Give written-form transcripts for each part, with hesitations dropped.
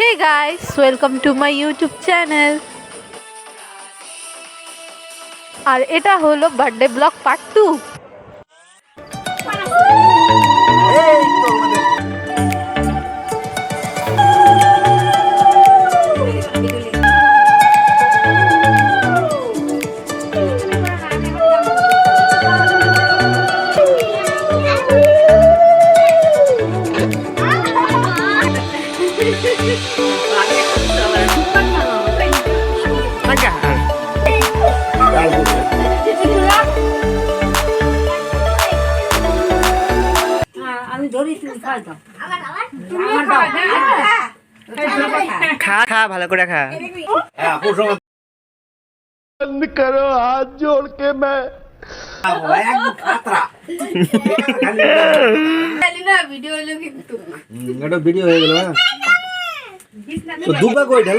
Hey guys, welcome to my YouTube channel. আর এটা হলো birthday blog part 2। খা খা ভালো করে খা बंद करो हाथ जोड़ के मैं ভিডিও হয়ে গেল তো দুবা কই ঢাল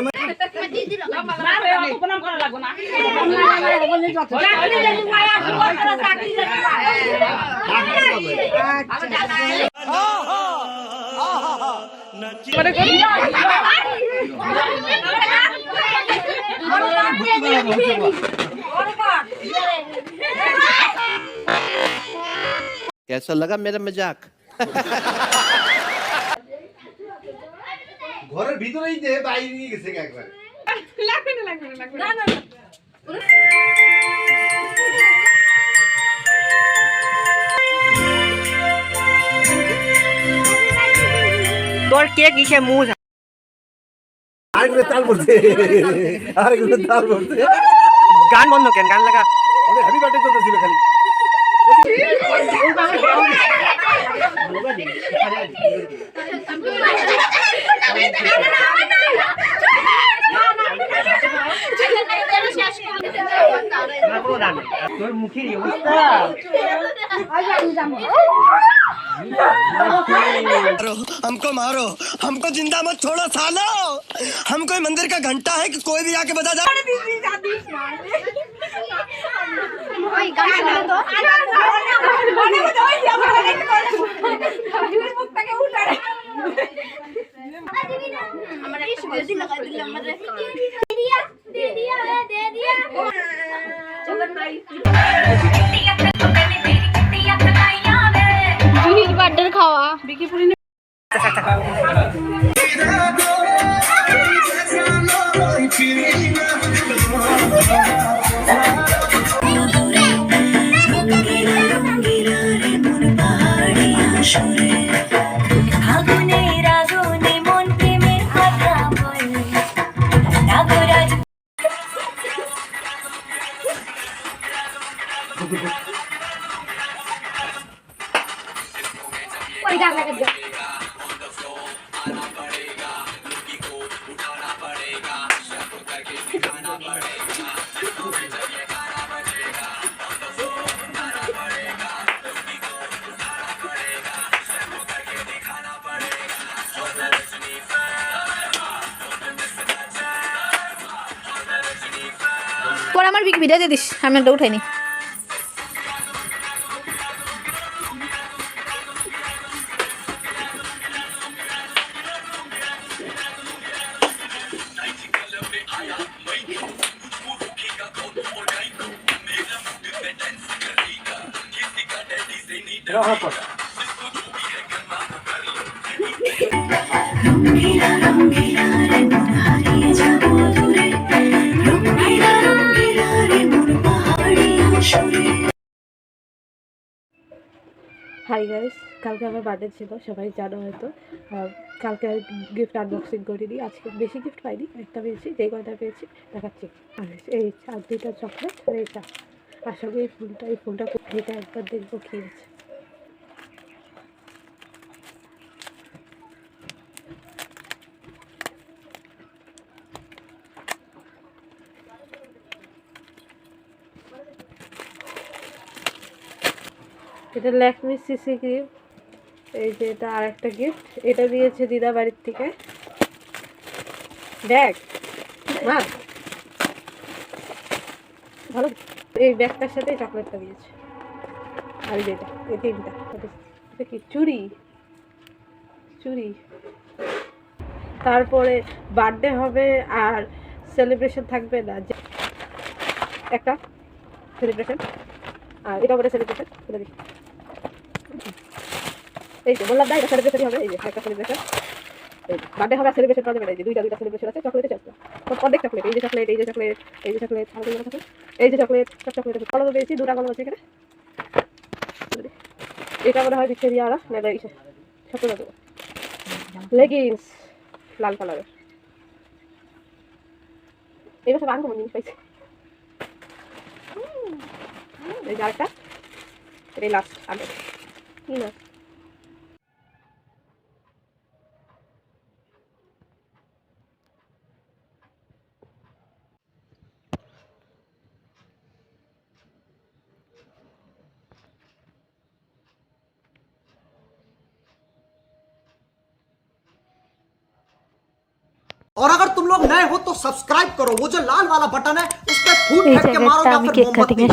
कैसा लगा मेरा मजाक ঘরের ভিতরেই যে বাইরে নিয়ে গেছে একবার লাগবে না তোর কে কিসে মুখ আরেকগুলো তাল পড়ছে আরেকগুলো তাল পড়ছে গান বন্ধ কেন গান লাগা ওরে হ্যাপি বার্থডে চলতেছিল খালি তোর মুখের অবস্থা हमको मारो हमको जिंदा मत छोड़ो सालो हम कोई मंदिर का घंटा है कि कोई भी आके बजा जाए খাওয়া বিকি পুরি পর আমার বিকি ভিডিও দিয়ে দিস আমি একটা উঠাইনি হাই গাইস, কালকে আমার বার্থডে ছিল, সবাই জানো হয়তো। কালকে গিফট আনবক্সিং করিনি, আজকে বেশি গিফট পাইনি, একটা পেয়েছি, যেই কয়টা পেয়েছি দেখাচ্ছি। আর এই আর দুইটা চকলেট আর এইটা, আসলে এই ফুলটা এটা একবার দেখবো কী আছে। এটা ল্যাকমি সিসি ক্রিম, এই যে এটা আর একটা গিফট, এটা দিয়েছে দিদা বাড়ির থেকে। ব্যাগ ভালো, এই ব্যাগটার সাথে চকলেটটা দিয়েছে। আর যেটা এই তিনটা, এটা কি চুড়ি তারপরে বার্থডে হবে আর সেলিব্রেশন থাকবে না, যে একটা সেলিব্রেশন আর এটা হবে সেলিব্রেশন। খুলে দিই, এই যে বললাম না এটা সেলিব্রেশনই হবে। এই যে একটা সেলিব্রেশন, এই বার্থডে হবে আর সেলিব্রেশন করা যাবে না। এই যে দুইটা সেলিব্রেশন আছে। চকলেটে চারটা, অর্ধেক চকলেট, এই যে চকলেট, এই যে চকলেট, এই যে চকলেট, এই যে চকলেট, সব চকলেট আছে। কলম পেয়েছি, দুটা কলম আছে এখানে। এটা মনে হয় ভিক্টোরিয়া ওরা নেবে, সব দেবো। লেগিংস লাল কালারের, এই বছর আনকমন জিনিস পাইছি। এই যে আরেকটা, এটাই লাস্ট আগে কি না। और अगर तुम लोग नए हो तो सब्सक्राइब करो, वो जो लाल वाला बटन है उस पर फूट फेंक के मारो या फिर मोमबत्ती।